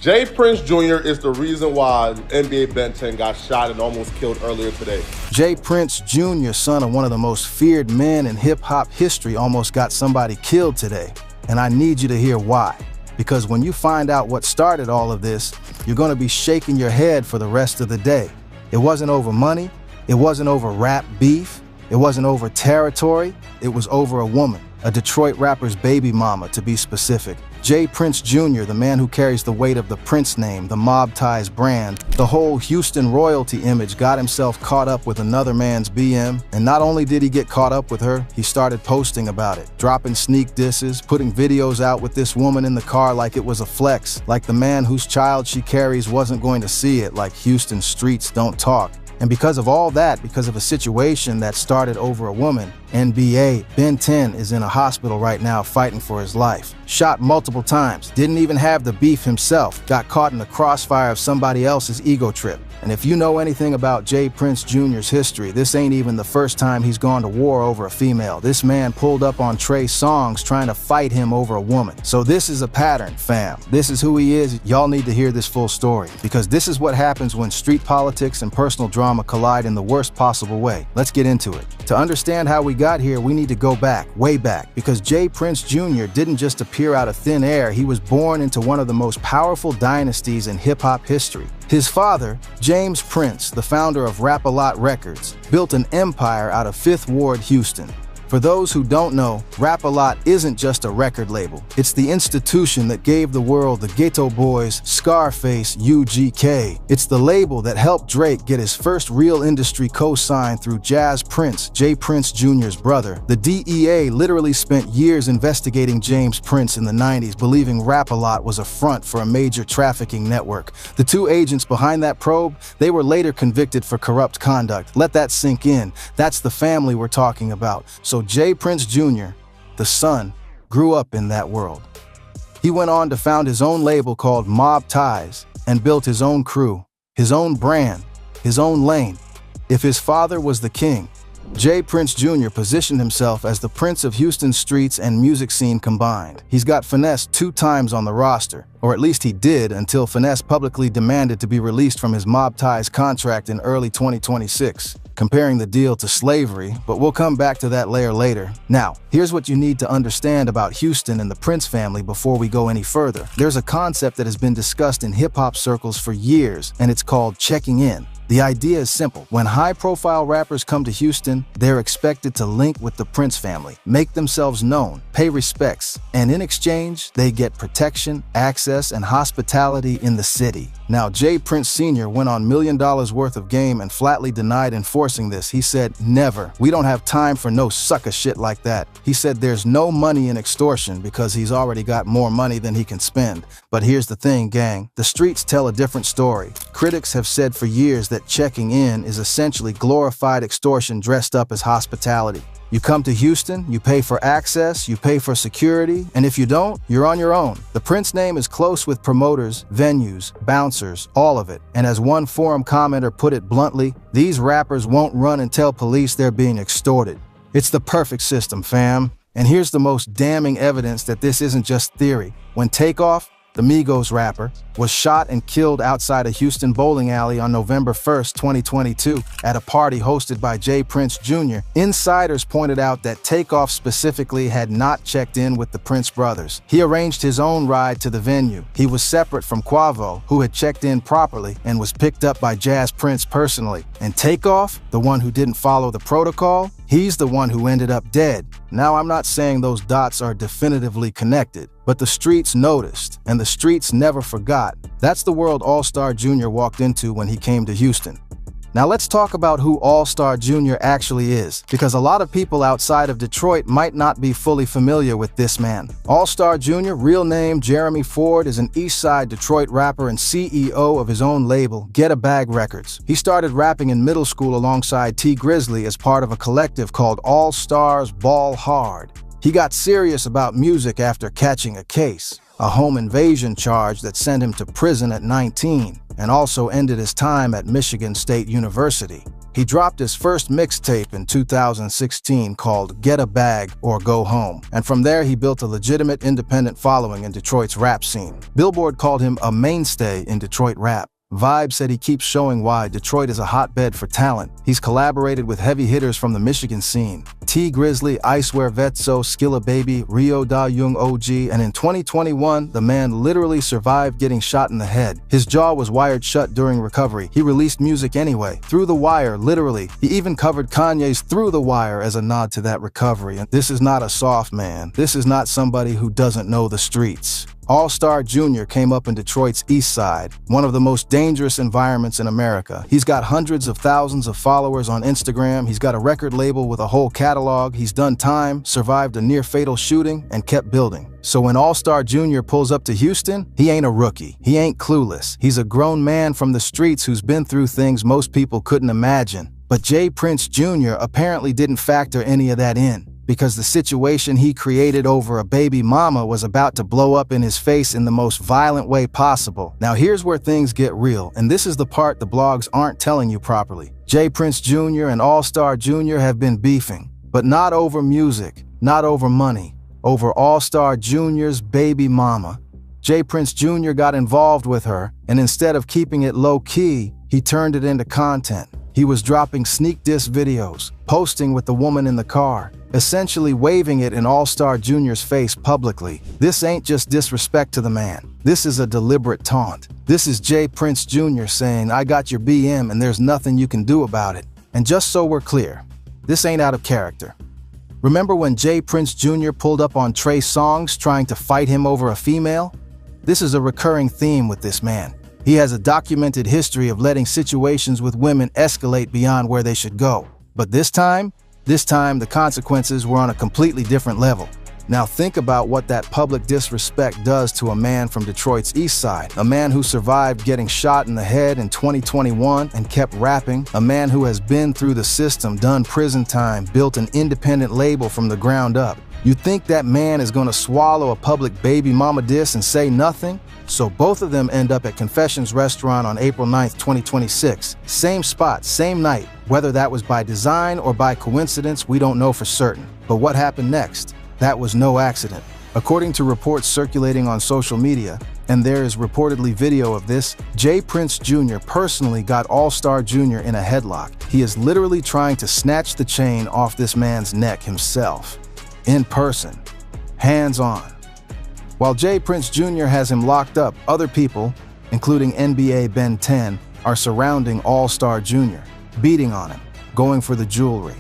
Prince Jr. is the reason why NBA Ben 10 got shot and almost killed earlier today. Prince Jr., son of one of the most feared men in hip-hop history, almost got somebody killed today. And I need you to hear why. Because when you find out what started all of this, you're going to be shaking your head for the rest of the day. It wasn't over money. It wasn't over rap beef. It wasn't over territory. It was over a woman, a Detroit rapper's baby mama, to be specific. Prince Jr., the man who carries the weight of the Prince name, the mob ties brand, the whole Houston royalty image, got himself caught up with another man's BM. And not only did he get caught up with her, he started posting about it, dropping sneak disses, putting videos out with this woman in the car like it was a flex, like the man whose child she carries wasn't going to see it, like Houston streets don't talk. And because of all that, because of a situation that started over a woman, NBA, Ben 10 is in a hospital right now fighting for his life. Shot multiple times, didn't even have the beef himself, got caught in the crossfire of somebody else's ego trip. And if you know anything about Prince Jr.'s history, this ain't even the first time he's gone to war over a female. This man pulled up on Trey Songz trying to fight him over a woman. So this is a pattern, fam. This is who he is. Y'all need to hear this full story, because this is what happens when street politics and personal drama collide in the worst possible way. Let's get into it. To understand how we got here, we need to go back, way back, because Prince Jr. didn't just appear out of thin air. He was born into one of the most powerful dynasties in hip-hop history. His father, James Prince, the founder of Rap-A-Lot Records, built an empire out of Fifth Ward, Houston. For those who don't know, Rap-A-Lot isn't just a record label. It's the institution that gave the world the Ghetto Boys, Scarface, UGK. It's the label that helped Drake get his first real industry co-sign through Jazz Prince, Prince Jr.'s brother. The DEA literally spent years investigating James Prince in the 90s, believing Rap-A-Lot was a front for a major trafficking network. The two agents behind that probe, they were later convicted for corrupt conduct. Let that sink in. That's the family we're talking about. So Prince Jr., the son, grew up in that world. He went on to found his own label called Mob Ties and built his own crew, his own brand, his own lane. If his father was the king, Prince Jr. positioned himself as the prince of Houston's streets and music scene combined. He's got Finesse 2 times on the roster, or at least he did until Finesse publicly demanded to be released from his Mob Ties contract in early 2026. Comparing the deal to slavery, but we'll come back to that later. Now, here's what you need to understand about Houston and the Prince family before we go any further. There's a concept that has been discussed in hip-hop circles for years, and it's called checking in. The idea is simple. When high-profile rappers come to Houston, they're expected to link with the Prince family, make themselves known, pay respects, and in exchange, they get protection, access, and hospitality in the city. Now, Prince Sr. went on $1 million worth of game and flatly denied enforcing this. He said, "Never. We don't have time for no sucker shit like that." He said there's no money in extortion because he's already got more money than he can spend. But here's the thing, gang. The streets tell a different story. Critics have said for years that checking in is essentially glorified extortion dressed up as hospitality. You come to Houston, you pay for access, you pay for security, and if you don't, you're on your own. The Prince name is close with promoters, venues, bouncers, all of it. And as one forum commenter put it bluntly, these rappers won't run and tell police they're being extorted. It's the perfect system, fam. And here's the most damning evidence that this isn't just theory. When Takeoff, the Migos rapper, was shot and killed outside a Houston bowling alley on November 1st, 2022, at a party hosted by Prince Jr., insiders pointed out that Takeoff specifically had not checked in with the Prince brothers. He arranged his own ride to the venue. He was separate from Quavo, who had checked in properly and was picked up by Jazz Prince personally. And Takeoff, the one who didn't follow the protocol, he's the one who ended up dead. Now, I'm not saying those dots are definitively connected, but the streets noticed, and the streets never forgot. That's the world Allstar Jr. walked into when he came to Houston. Now let's talk about who Allstar Jr. actually is, because a lot of people outside of Detroit might not be fully familiar with this man. Allstar Jr., real name Jeremy Ford, is an Eastside Detroit rapper and CEO of his own label, Get a Bag Records. He started rapping in middle school alongside T Grizzly as part of a collective called All Stars Ball Hard. He got serious about music after catching a case, a home invasion charge that sent him to prison at 19, and also ended his time at Michigan State University. He dropped his first mixtape in 2016 called Get a Bag or Go Home, and from there he built a legitimate independent following in Detroit's rap scene. Billboard called him a mainstay in Detroit rap. Vibe said he keeps showing why Detroit is a hotbed for talent. He's collaborated with heavy hitters from the Michigan scene: T Grizzly, Icewear Vetso, Skilla Baby, Rio Da Young OG, and in 2021, the man literally survived getting shot in the head. His jaw was wired shut during recovery. He released music anyway, through the wire, literally. He even covered Kanye's Through the Wire as a nod to that recovery. And this is not a soft man. This is not somebody who doesn't know the streets. Allstar Jr. came up in Detroit's East Side, one of the most dangerous environments in America. He's got hundreds of thousands of followers on Instagram. He's got a record label with a whole catalog. He's done time, survived a near-fatal shooting, and kept building. So when Allstar Jr. pulls up to Houston, he ain't a rookie. He ain't clueless. He's a grown man from the streets who's been through things most people couldn't imagine. But JPrinceJr. apparently didn't factor any of that in, because the situation he created over a baby mama was about to blow up in his face in the most violent way possible. Now here's where things get real, and this is the part the blogs aren't telling you properly. JPrinceJr. and Allstar Jr. have been beefing, but not over music, not over money, over Allstar Jr.'s baby mama. JPrinceJr. got involved with her, and instead of keeping it low-key, he turned it into content. He was dropping sneak diss videos, posting with the woman in the car, essentially waving it in Allstar Jr.'s face publicly. This ain't just disrespect to the man. This is a deliberate taunt. This is JPrinceJr. saying, I got your BM and there's nothing you can do about it. And just so we're clear, this ain't out of character. Remember when JPrinceJr. pulled up on Trey Songz trying to fight him over a female? This is a recurring theme with this man. He has a documented history of letting situations with women escalate beyond where they should go. But this time the consequences were on a completely different level. Now think about what that public disrespect does to a man from Detroit's East Side, a man who survived getting shot in the head in 2021 and kept rapping, a man who has been through the system, done prison time, built an independent label from the ground up. You think that man is gonna swallow a public baby mama diss and say nothing? So both of them end up at Confessions Restaurant on April 9th, 2026. Same spot, same night. Whether that was by design or by coincidence, we don't know for certain. But what happened next? That was no accident. According to reports circulating on social media, and there is reportedly video of this, JPrinceJr. personally got Allstar Jr. in a headlock. He is literally trying to snatch the chain off this man's neck himself. In person. Hands-on. While JPrinceJr. has him locked up, other people, including NBA Ben 10, are surrounding Allstar Jr., beating on him, going for the jewelry.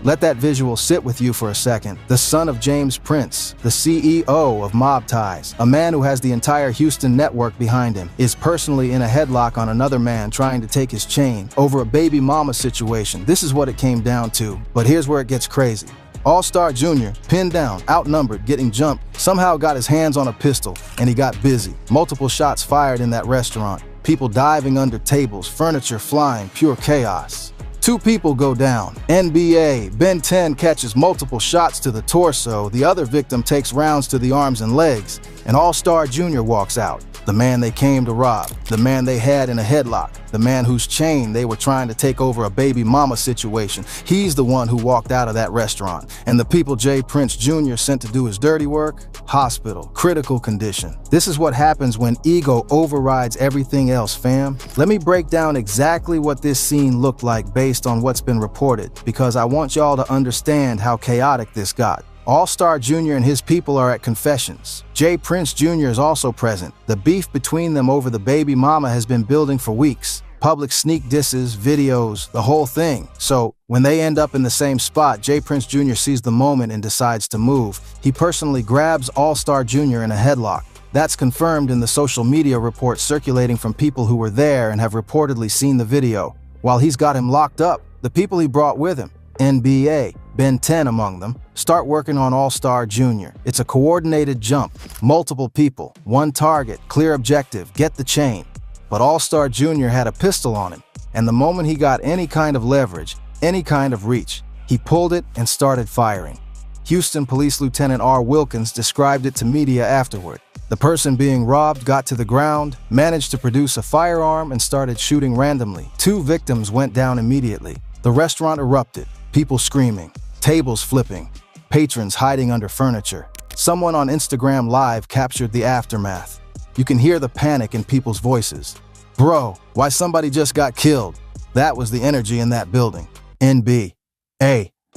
Let that visual sit with you for a second. The son of James Prince, the CEO of Mob Ties, a man who has the entire Houston network behind him, is personally in a headlock on another man trying to take his chain over a baby mama situation. This is what it came down to. But here's where it gets crazy. Allstar Jr., pinned down, outnumbered, getting jumped, somehow got his hands on a pistol, and he got busy. Multiple shots fired in that restaurant. People diving under tables, furniture flying, pure chaos. 2 people go down. NBA, Ben 10 catches multiple shots to the torso, the other victim takes rounds to the arms and legs, and Allstar Jr. walks out. The man they came to rob, the man they had in a headlock, the man whose chain they were trying to take over a baby mama situation. He's the one who walked out of that restaurant. And the people JPrinceJr. sent to do his dirty work? Hospital, critical condition. This is what happens when ego overrides everything else, fam. Let me break down exactly what this scene looked like based on what's been reported, because I want y'all to understand how chaotic this got. Allstar Jr. and his people are at Confessions. JPrinceJr. is also present. The beef between them over the baby mama has been building for weeks. Public sneak disses, videos, the whole thing. So when they end up in the same spot, JPrinceJr. sees the moment and decides to move. He personally grabs Allstar Jr. in a headlock. That's confirmed in the social media reports circulating from people who were there and have reportedly seen the video. While he's got him locked up, the people he brought with him, NBA, Ben 10 among them, start working on Allstar Jr. It's a coordinated jump, multiple people, one target, clear objective, get the chain. But Allstar Jr. had a pistol on him, and the moment he got any kind of leverage, any kind of reach, he pulled it and started firing. Houston Police Lieutenant R. Wilkins described it to media afterward. The person being robbed got to the ground, managed to produce a firearm, and started shooting randomly. 2 victims went down immediately. The restaurant erupted, people screaming, tables flipping, patrons hiding under furniture. Someone on Instagram Live captured the aftermath. You can hear the panic in people's voices. Bro, why somebody just got killed? That was the energy in that building. NBA.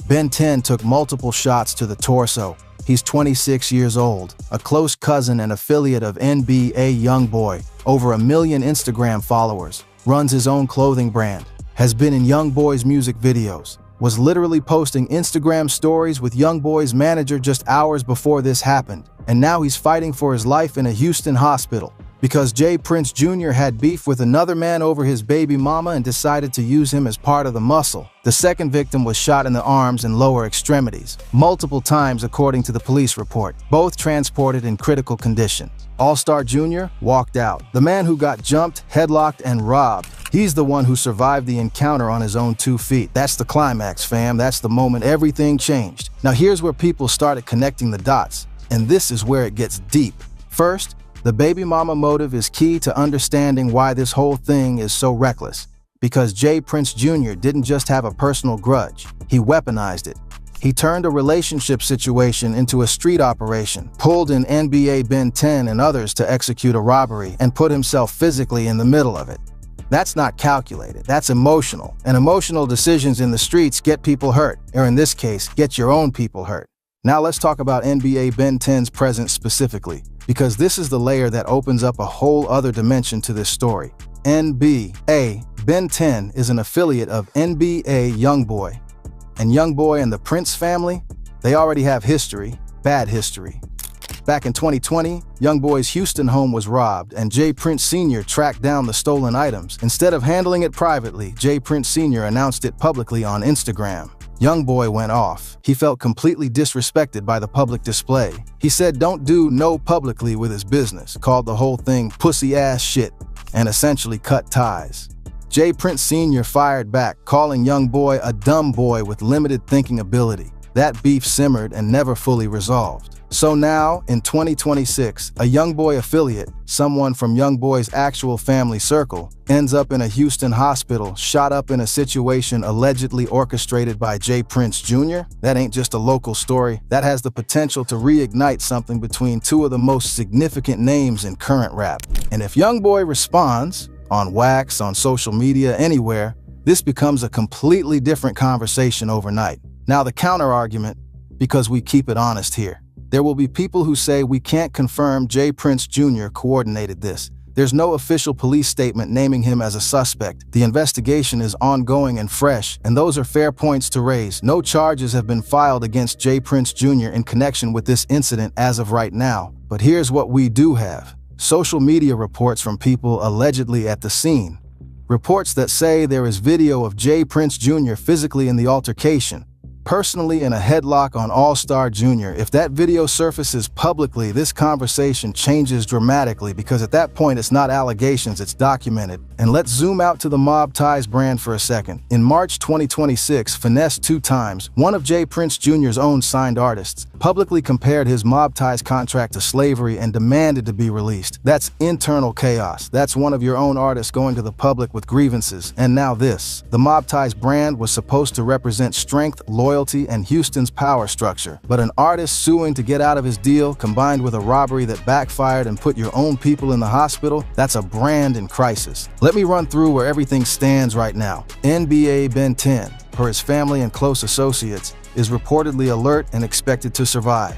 Ben 10 took multiple shots to the torso. He's 26 years old, a close cousin and affiliate of NBA YoungBoy, over 1 million Instagram followers, runs his own clothing brand, has been in YoungBoy's music videos, was literally posting Instagram stories with YoungBoy's manager just hours before this happened, and now he's fighting for his life in a Houston hospital because JPrinceJr had beef with another man over his baby mama and decided to use him as part of the muscle. The second victim was shot in the arms and lower extremities, multiple times according to the police report, both transported in critical condition. Allstar Jr. walked out. The man who got jumped, headlocked, and robbed. He's the one who survived the encounter on his own 2 feet. That's the climax, fam. That's the moment everything changed. Now here's where people started connecting the dots, and this is where it gets deep. First, the baby mama motive is key to understanding why this whole thing is so reckless. Because JPrinceJr. didn't just have a personal grudge, he weaponized it. He turned a relationship situation into a street operation, pulled in NBA Ben 10 and others to execute a robbery, and put himself physically in the middle of it. That's not calculated, that's emotional. And emotional decisions in the streets get people hurt, or in this case, get your own people hurt. Now let's talk about NBA Ben 10's presence specifically, because this is the layer that opens up a whole other dimension to this story. NBA Ben 10 is an affiliate of NBA YoungBoy. And YoungBoy and the Prince family, they already have history, bad history. Back in 2020, YoungBoy's Houston home was robbed, and JPrinceJr. tracked down the stolen items. Instead of handling it privately, JPrinceJr. announced it publicly on Instagram. YoungBoy went off. He felt completely disrespected by the public display. He said don't do no publicly with his business, called the whole thing pussy-ass shit, and essentially cut ties. JPrinceJr. fired back, calling YoungBoy a dumb boy with limited thinking ability. That beef simmered and never fully resolved. So now, in 2026, a YoungBoy affiliate, someone from YoungBoy's actual family circle, ends up in a Houston hospital, shot up in a situation allegedly orchestrated by JPrinceJr. That ain't just a local story. That has the potential to reignite something between 2 of the most significant names in current rap. And if YoungBoy responds, on wax, on social media, anywhere, this becomes a completely different conversation overnight. Now the counter-argument, because we keep it honest here. There will be people who say we can't confirm JPrinceJr. coordinated this. There's no official police statement naming him as a suspect. The investigation is ongoing and fresh, and those are fair points to raise. No charges have been filed against JPrinceJr. in connection with this incident as of right now. But here's what we do have. Social media reports from people allegedly at the scene. Reports that say there is video of JPrinceJr. physically in the altercation, personally in a headlock on Allstar Jr. If that video surfaces publicly, this conversation changes dramatically because at that point it's not allegations, it's documented. And let's zoom out to the Mob Ties brand for a second. In March 2026, Finesse 2 Times, one of JPrinceJr.'s own signed artists, publicly compared his Mob Ties contract to slavery and demanded to be released. That's internal chaos. That's one of your own artists going to the public with grievances. And now this. The Mob Ties brand was supposed to represent strength, loyalty, and Houston's power structure. But an artist suing to get out of his deal, combined with a robbery that backfired and put your own people in the hospital, that's a brand in crisis. Let me run through where everything stands right now. NBA Ben 10, per his family and close associates, is reportedly alert and expected to survive.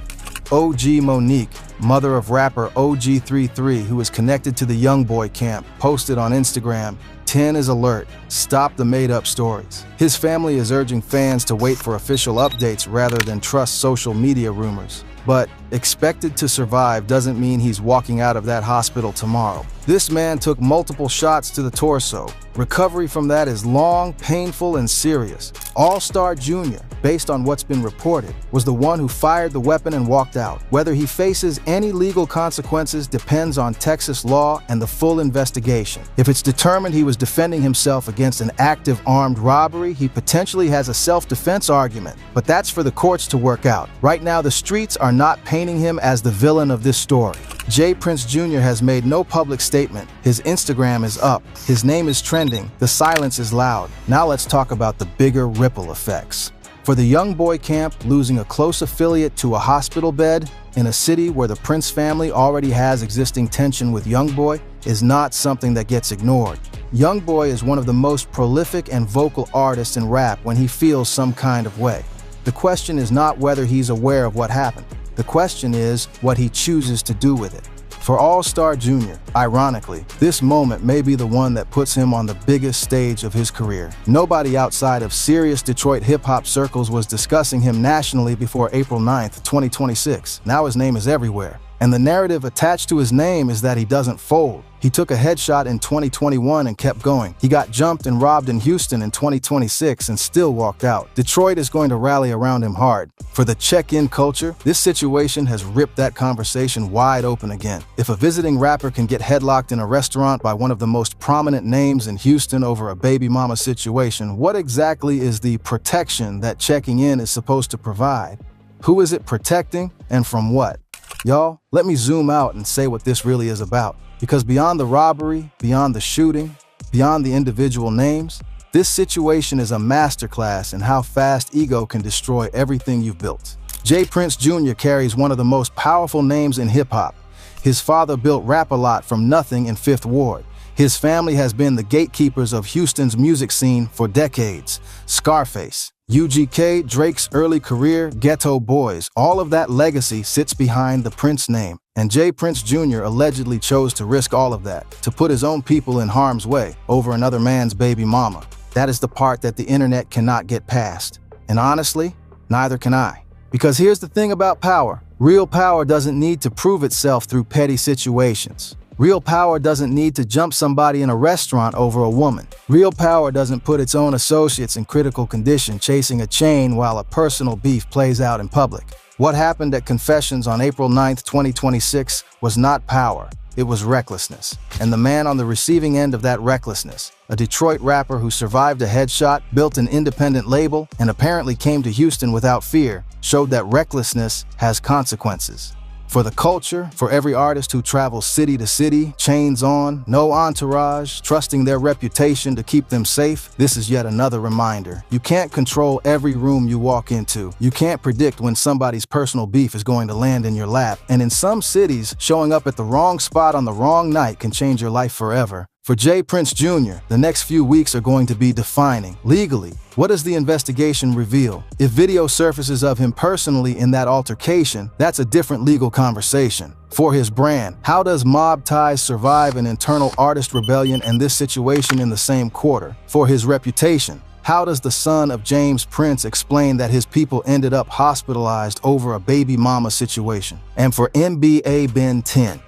OG Monique, mother of rapper OG33, who is connected to the YoungBoy camp, posted on Instagram, 10 is alert. Stop the made-up stories. His family is urging fans to wait for official updates rather than trust social media rumors. But expected to survive doesn't mean he's walking out of that hospital tomorrow. This man took multiple shots to the torso. Recovery from that is long, painful, and serious. Allstar Jr., based on what's been reported, was the one who fired the weapon and walked out. Whether he faces any legal consequences depends on Texas law and the full investigation. If it's determined he was defending himself against an active armed robbery, he potentially has a self-defense argument. But that's for the courts to work out. Right now, the streets are not painting him as the villain of this story. JPrinceJr has made no public statement. His Instagram is up. His name is trending. The silence is loud. Now let's talk about the bigger ripple effects. For the young boy camp, losing a close affiliate to a hospital bed in a city where the Prince family already has existing tension with Youngboy is not something that gets ignored. Youngboy is one of the most prolific and vocal artists in rap when he feels some kind of way. The question is not whether he's aware of what happened. The question is what he chooses to do with it. For Allstar Jr., ironically, this moment may be the one that puts him on the biggest stage of his career. Nobody outside of serious Detroit hip-hop circles was discussing him nationally before April 9th, 2026. Now his name is everywhere. And the narrative attached to his name is that he doesn't fold. He took a headshot in 2021 and kept going. He got jumped and robbed in Houston in 2026 and still walked out. Detroit is going to rally around him hard. For the check-in culture, this situation has ripped that conversation wide open again. If a visiting rapper can get headlocked in a restaurant by one of the most prominent names in Houston over a baby mama situation, what exactly is the protection that checking in is supposed to provide? Who is it protecting and from what? Y'all, let me zoom out and say what this really is about. Because beyond the robbery, beyond the shooting, beyond the individual names, this situation is a masterclass in how fast ego can destroy everything you've built. JPrinceJr carries one of the most powerful names in hip-hop. His father built Rap-A-Lot from nothing in Fifth Ward. His family has been the gatekeepers of Houston's music scene for decades. Scarface, UGK, Drake's early career, Ghetto Boys, all of that legacy sits behind the Prince name. And JPrinceJr allegedly chose to risk all of that, to put his own people in harm's way over another man's baby mama. That is the part that the internet cannot get past. And honestly, neither can I. Because here's the thing about power. Real power doesn't need to prove itself through petty situations. Real power doesn't need to jump somebody in a restaurant over a woman. Real power doesn't put its own associates in critical condition chasing a chain while a personal beef plays out in public. What happened at Confessions on April 9th, 2026 was not power, it was recklessness. And the man on the receiving end of that recklessness, a Detroit rapper who survived a headshot, built an independent label, and apparently came to Houston without fear, showed that recklessness has consequences. For the culture, for every artist who travels city to city, chains on, no entourage, trusting their reputation to keep them safe, this is yet another reminder. You can't control every room you walk into. You can't predict when somebody's personal beef is going to land in your lap. And in some cities, showing up at the wrong spot on the wrong night can change your life forever. For JPrinceJr, the next few weeks are going to be defining. Legally, what does the investigation reveal? If video surfaces of him personally in that altercation, that's a different legal conversation. For his brand, how does mob ties survive an internal artist rebellion and this situation in the same quarter? For his reputation, how does the son of James Prince explain that his people ended up hospitalized over a baby mama situation? And for NBA Ben 10,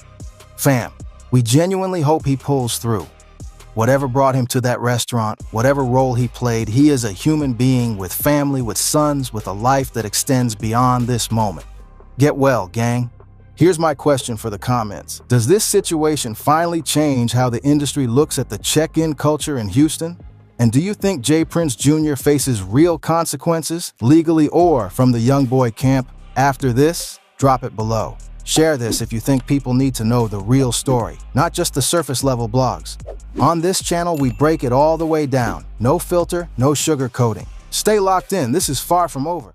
fam, we genuinely hope he pulls through. Whatever brought him to that restaurant, whatever role he played, he is a human being with family, with sons, with a life that extends beyond this moment. Get well, gang. Here's my question for the comments. Does this situation finally change how the industry looks at the check-in culture in Houston? And do you think JPrinceJr faces real consequences, legally or from the young boy camp, after this? Drop it below. Share this if you think people need to know the real story, not just the surface-level blogs. On this channel, we break it all the way down. No filter, no sugarcoating. Stay locked in. This is far from over.